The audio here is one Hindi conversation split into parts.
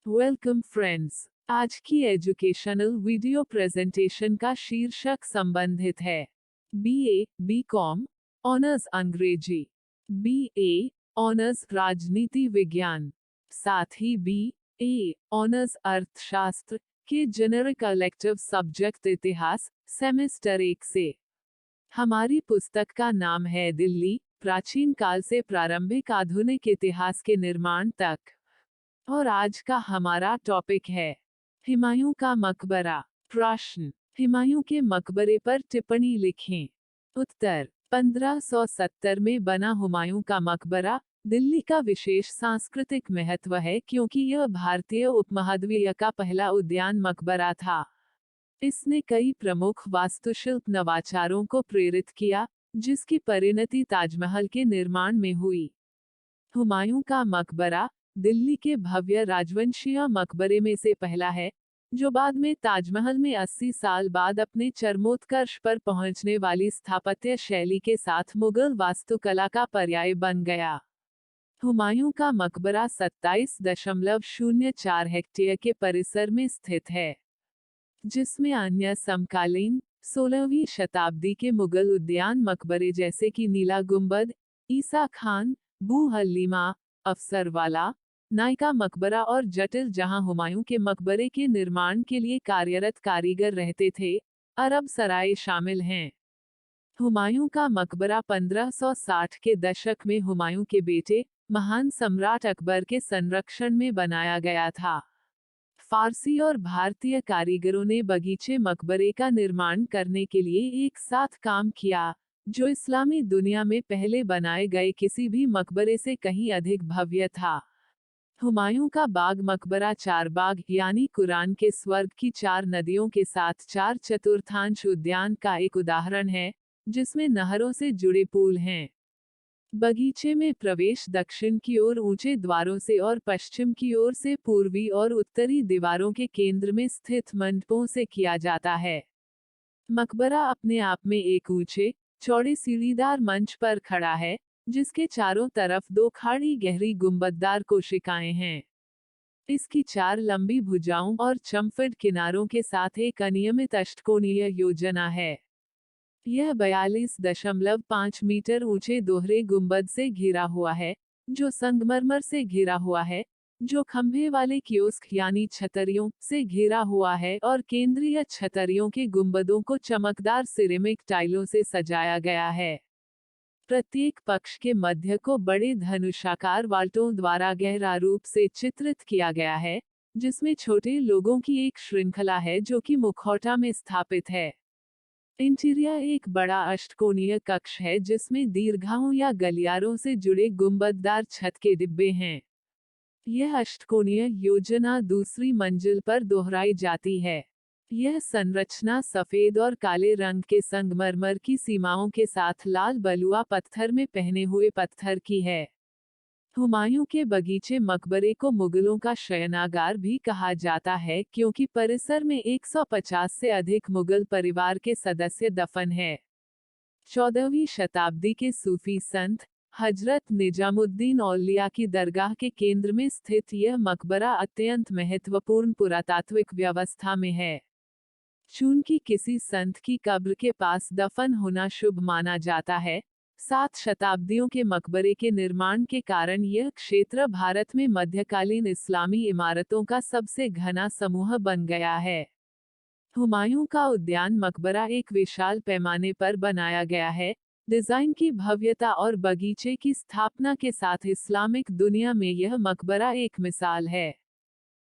Welcome friends. आज की एजुकेशनल वीडियो प्रेजेंटेशन का शीर्षक संबंधित है बीए, बीकॉम, ऑनर्स अंग्रेजी, बीए, ऑनर्स राजनीति विज्ञान, साथ ही बीए, ऑनर्स अर्थशास्त्र के जेनरिक इलेक्टिव सब्जेक्ट इतिहास, सेमेस्टर 1 से। हमारी पुस्तक का नाम है दिल्ली, प्राचीन काल से प्रारंभिक आधुनिक इतिहास के निर्माण तक। और आज का हमारा टॉपिक है हुमायूं का मकबरा। प्रश्न, हुमायूं के मकबरे पर टिप्पणी लिखें। उत्तर, 1570 में बना हुमायूं का मकबरा दिल्ली का विशेष सांस्कृतिक महत्व है क्योंकि यह भारतीय उपमहाद्वीप का पहला उद्यान मकबरा था। इसने कई प्रमुख वास्तुशिल्प नवाचारों को प्रेरित किया, जिसकी परिणति ताजमहल के निर्माण में हुई। हुमायूं का मकबरा दिल्ली के भव्य राजवंशीय मकबरे में से पहला है, जो बाद में ताजमहल में 80 साल बाद अपने चरमोत्कर्ष पर पहुंचने वाली स्थापत्य शैली के साथ मुगल वास्तुकला का पर्याय बन गया। हुमायूं का मकबरा 27.04 हेक्टेयर के परिसर में स्थित है, जिसमें अन्य समकालीन 16वीं शताब्दी के मुगल उद्यान मकबरे जैसे कि नीला गुंबद, ईसा खान, बू हलीमा, अफसरवाला, नायका मकबरा और जटिल जहां हुमायूं के मकबरे के निर्माण के लिए कार्यरत कारीगर रहते थे, अरब सराय शामिल हैं। हुमायूं का मकबरा 1560 के दशक में हुमायूं के बेटे महान सम्राट अकबर के संरक्षण में बनाया गया था। फारसी और भारतीय कारीगरों ने बगीचे मकबरे का निर्माण करने के लिए एक साथ काम किया, जो इस्लामी दुनिया में पहले बनाए गए किसी भी मकबरे से कहीं अधिक भव्य था। हुमायूं का बाग मकबरा चार बाग यानी कुरान के स्वर्ग की 4 नदियों के साथ 4 चतुर्थांश उद्यान का एक उदाहरण है, जिसमें नहरों से जुड़े पुल हैं। बगीचे में प्रवेश दक्षिण की ओर ऊंचे द्वारों से और पश्चिम की ओर से पूर्वी और उत्तरी दीवारों के केंद्र में स्थित मंडपों से किया जाता है। मकबरा अपने आप में एक ऊंचे, चौड़े सीढ़ीदार मंच पर खड़ा है, जिसके चारों तरफ 2 खाड़ी गहरी गुंबददार कोशिकाएं हैं। इसकी 4 लंबी भुजाओं और चम्फिड किनारों के साथ एक अनियमित अष्टकोणीय योजना है। यह 42.5 मीटर ऊंचे दोहरे गुंबद से घिरा हुआ है, जो संगमरमर से घिरा हुआ है, जो खंभे वाले कियोस्क यानी छतरियों से घिरा हुआ है और केंद्रीय छतरियों के गुंबदों को चमकदार सिरेमिक टाइलों से सजाया गया है। प्रत्येक पक्ष के मध्य को बड़े धनुषाकार वाल्टों द्वारा गहरा रूप से चित्रित किया गया है, जिसमें छोटे लोगों की एक श्रृंखला है जो कि मुखौटा में स्थापित है। इंटीरियर एक बड़ा अष्टकोणीय कक्ष है जिसमें दीर्घाओं या गलियारों से जुड़े गुंबददार छत के डिब्बे हैं। यह अष्टकोणीय योजना दूसरी मंजिल पर दोहराई जाती है। यह संरचना सफेद और काले रंग के संगमरमर की सीमाओं के साथ लाल बलुआ पत्थर में पहने हुए पत्थर की है। हुमायूं के बगीचे मकबरे को मुगलों का शयनागार भी कहा जाता है क्योंकि परिसर में 150 से अधिक मुगल परिवार के सदस्य दफन हैं। 14वीं शताब्दी के सूफी संत हजरत निजामुद्दीन औलिया की दरगाह के केंद्र में स्थित यह मकबरा अत्यंत महत्वपूर्ण पुरातात्विक व्यवस्था में है। चूंकि किसी संत की कब्र के पास दफन होना शुभ माना जाता है, 7 शताब्दियों के मकबरे के निर्माण के कारण यह क्षेत्र भारत में मध्यकालीन इस्लामी इमारतों का सबसे घना समूह बन गया है। हुमायूं का उद्यान मकबरा एक विशाल पैमाने पर बनाया गया है। डिजाइन की भव्यता और बगीचे की स्थापना के साथ इस्लामिक दुनिया में यह मकबरा एक मिसाल है।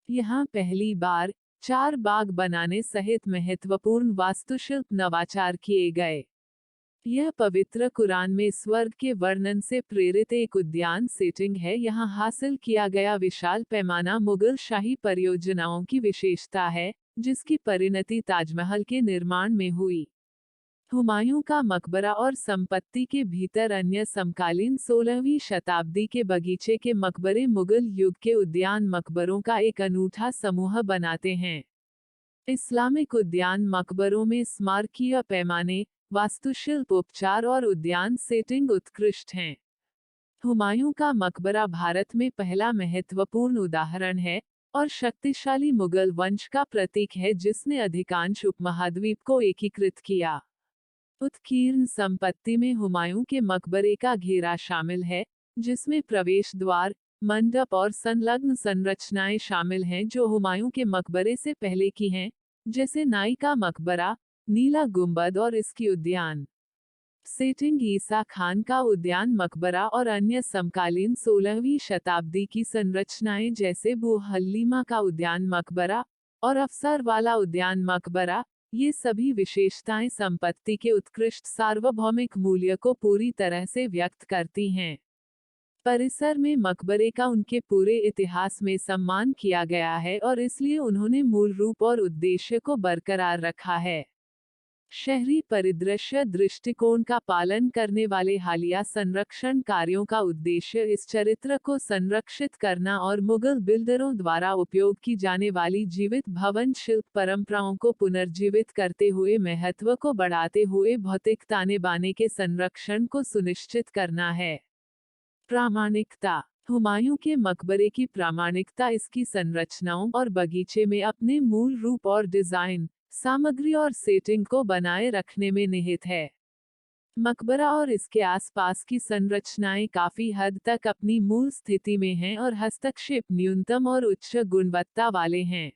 यहाँ पहली बार 4 बाग बनाने सहित महत्वपूर्ण वास्तुशिल्प नवाचार किए गए। यह पवित्र कुरान में स्वर्ग के वर्णन से प्रेरित एक उद्यान सेटिंग है। यहाँ हासिल किया गया विशाल पैमाना मुगल शाही परियोजनाओं की विशेषता है, जिसकी परिणति ताजमहल के निर्माण में हुई। हुमायूं का मकबरा और संपत्ति के भीतर अन्य समकालीन 16वीं शताब्दी के बगीचे के मकबरे मुगल युग के उद्यान मकबरों का एक अनूठा समूह बनाते हैं। इस्लामिक उद्यान मकबरों में स्मारकीय पैमाने, वास्तुशिल्प उपचार और उद्यान सेटिंग उत्कृष्ट हैं। हुमायूं का मकबरा भारत में पहला महत्वपूर्ण उदाहरण है, और शक्तिशाली मुगल वंश का प्रतीक है जिसने अधिकांश उपमहाद्वीप को एकीकृत किया। उत्कीर्ण संपत्ति में हुमायूं के मकबरे का घेरा शामिल है, जिसमें प्रवेश द्वार, मंडप और संलग्न संरचनाएं शामिल हैं जो हुमायूं के मकबरे से पहले की हैं, जैसे नाई का मकबरा, नीला गुंबद और इसकी उद्यान। सेटिंग ईसा खान का उद्यान मकबरा और अन्य समकालीन 16वीं शताब्दी की संरचनाएं जैसे बू हल्लीमा का उद्यान मकबरा और अफसर वाला उद्यान मकबरा, ये सभी विशेषताएं संपत्ति के उत्कृष्ट सार्वभौमिक मूल्य को पूरी तरह से व्यक्त करती हैं। परिसर में मकबरे का उनके पूरे इतिहास में सम्मान किया गया है और इसलिए उन्होंने मूल रूप और उद्देश्य को बरकरार रखा है। शहरी परिदृश्य दृष्टिकोण का पालन करने वाले हालिया संरक्षण कार्यों का उद्देश्य इस चरित्र को संरक्षित करना और मुगल बिल्डरों द्वारा उपयोग की जाने वाली जीवित भवन शिल्प परंपराओं को पुनर्जीवित करते हुए महत्व को बढ़ाते हुए भौतिक ताने बाने के संरक्षण को सुनिश्चित करना है। प्रामाणिकता। हुमायूं के मकबरे की प्रामाणिकता इसकी संरचनाओं और बगीचे में अपने मूल रूप और डिजाइन, सामग्री और सेटिंग को बनाए रखने में निहित है। मकबरा और इसके आसपास की संरचनाएं काफी हद तक अपनी मूल स्थिति में हैं और हस्तक्षेप न्यूनतम और उच्च गुणवत्ता वाले हैं।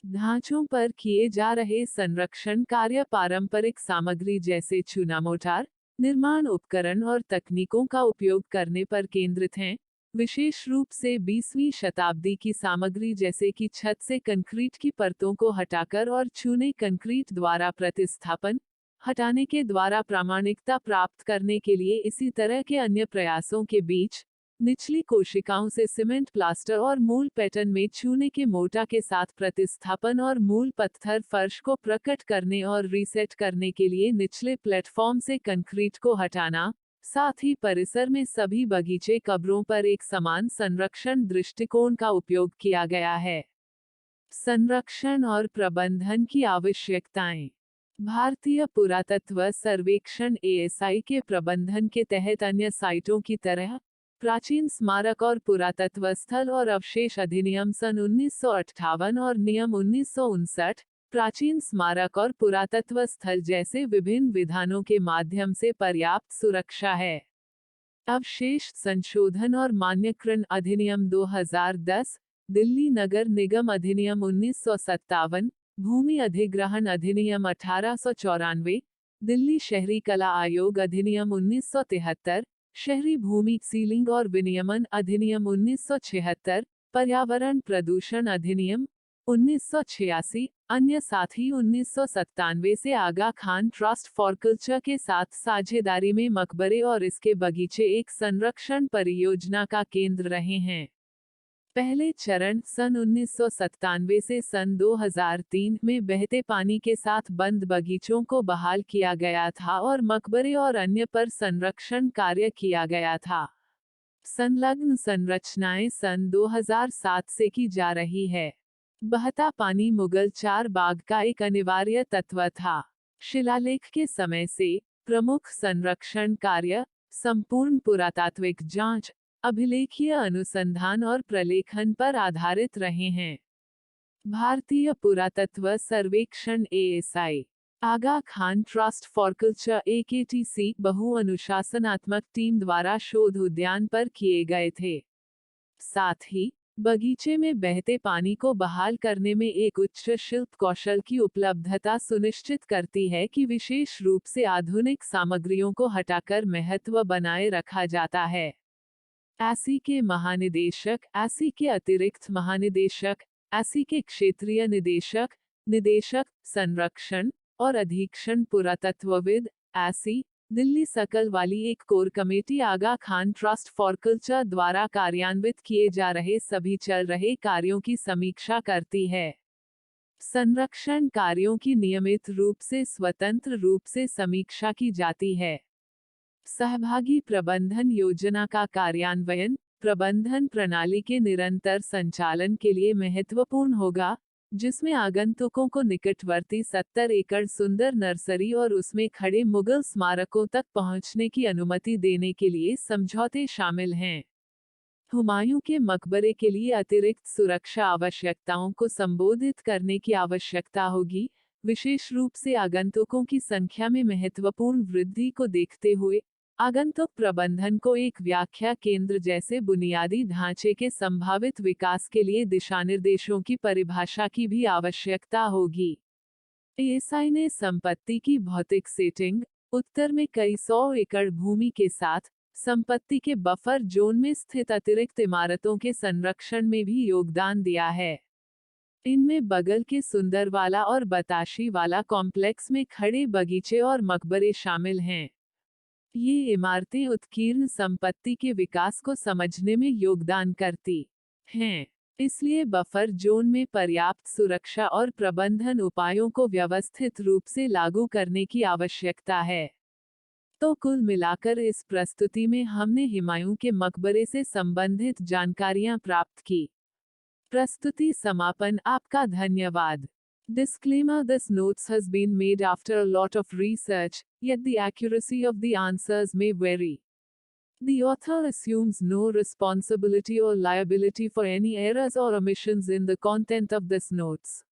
ढांचों पर किए जा रहे संरक्षण कार्य पारंपरिक सामग्री जैसे चूना मोटार, निर्माण उपकरण और तकनीकों का उपयोग करने पर केंद्रित हैं, विशेष रूप से 20वीं शताब्दी की सामग्री जैसे कि छत से कंक्रीट की परतों को हटाकर और चूने कंक्रीट द्वारा प्रतिस्थापन हटाने के द्वारा प्रामाणिकता प्राप्त करने के लिए इसी तरह के अन्य प्रयासों के बीच निचली कोशिकाओं से सीमेंट प्लास्टर और मूल पैटर्न में चूने के मोटा के साथ प्रतिस्थापन और मूल पत्थर फर्श को प्रकट करने और रीसेट करने के लिए निचले प्लेटफॉर्म से कंक्रीट को हटाना, साथ ही परिसर में सभी बगीचे कब्रों पर एक समान संरक्षण दृष्टिकोण का उपयोग किया गया है। संरक्षण और प्रबंधन की आवश्यकताएं। भारतीय पुरातत्व सर्वेक्षण ASI के प्रबंधन के तहत अन्य साइटों की तरह प्राचीन स्मारक और पुरातत्व स्थल और अवशेष अधिनियम सन 1958 और नियम 1959 प्राचीन स्मारक और पुरातत्व स्थल जैसे विभिन्न विधानों के माध्यम से पर्याप्त सुरक्षा है। अवशेष संशोधन और मान्यकरण अधिनियम 2010, दिल्ली नगर निगम अधिनियम 1957, भूमि अधिग्रहण अधिनियम 1894, दिल्ली शहरी कला आयोग अधिनियम 1973, शहरी भूमि सीलिंग और विनियमन अधिनियम 1976, पर्यावरण प्रदूषण अधिनियम 1986, अन्य साथ ही 1997 से आगा खान ट्रस्ट फॉर कल्चर के साथ साझेदारी में मकबरे और इसके बगीचे एक संरक्षण परियोजना का केंद्र रहे हैं। पहले चरण सन 1997 से सन 2003 में बहते पानी के साथ बंद बगीचों को बहाल किया गया था और मकबरे और अन्य पर संरक्षण कार्य किया गया था। संलग्न संरचनाएं सन 2007 से की जा रही है। बहता पानी मुगल चार बाग का एक अनिवार्य तत्व था। शिलालेख के समय से प्रमुख संरक्षण कार्य संपूर्ण पुरातात्विक जांच, अभिलेखीय अनुसंधान और प्रलेखन पर आधारित रहे हैं। भारतीय पुरातत्व सर्वेक्षण ASI, Aga Khan Trust for Culture AKTC बहु अनुशासनात्मक टीम द्वारा शोध उद्यान पर किए गए थे। साथ ही बगीचे में बहते पानी को बहाल करने में एक उच्च शिल्प कौशल की उपलब्धता सुनिश्चित करती है कि विशेष रूप से आधुनिक सामग्रियों को हटाकर महत्व बनाए रखा जाता है। ASI के महानिदेशक, ASI के अतिरिक्त महानिदेशक, ASI के क्षेत्रीय निदेशक, निदेशक, संरक्षण और अधीक्षण पुरातत्वविद, ASI, दिल्ली सकल वाली एक core committee Aga Khan Trust for Culture द्वारा कार्यान्वित किए जा रहे सभी चल रहे कार्यों की समीक्षा करती है। संरक्षण कार्यों की नियमित रूप से स्वतंत्र रूप से समीक्षा की जाती है। सहभागी प्रबंधन योजना का कार्यान्वयन प्रबंधन प्रणाली के निरंतर संचालन के लिए महत्वपूर्ण होगा, जिसमें आगंतुकों को निकटवर्ती 70 एकड़ सुंदर नर्सरी और उसमें खड़े मुगल स्मारकों तक पहुंचने की अनुमति देने के लिए समझौते शामिल हैं। हुमायूं के मकबरे के लिए अतिरिक्त सुरक्षा आवश्यकताओं को संबोधित करने की आवश्यकता होगी, विशेष रूप से आगंतुकों की संख्या में महत्वपूर्ण वृद्धि को देखते हुए। आगंतुक प्रबंधन को एक व्याख्या केंद्र जैसे बुनियादी ढांचे के संभावित विकास के लिए दिशानिर्देशों की परिभाषा की भी आवश्यकता होगी। एएसआई ने संपत्ति की भौतिक सेटिंग, उत्तर में कई 100 एकड़ भूमि के साथ, संपत्ति के बफर जोन में स्थित अतिरिक्त इमारतों के संरक्षण में भी योगदान दिया है। इनमें बगल के सुंदरवाला और बताशी वाला कॉम्प्लेक्स में खड़े बगीचे और मकबरे शामिल हैं। ये इमारतें उत्कीर्ण संपत्ति के विकास को समझने में योगदान करती हैं, इसलिए बफर जोन में पर्याप्त सुरक्षा और प्रबंधन उपायों को व्यवस्थित रूप से लागू करने की आवश्यकता है। तो कुल मिलाकर इस प्रस्तुति में हमने हुमायूं के मकबरे से संबंधित जानकारियां प्राप्त की। प्रस्तुति समापन। आपका धन्यवाद। Disclaimer: This notes has been made after a lot of research, yet the accuracy of the answers may vary. The author assumes no responsibility or liability for any errors or omissions in the content of this notes.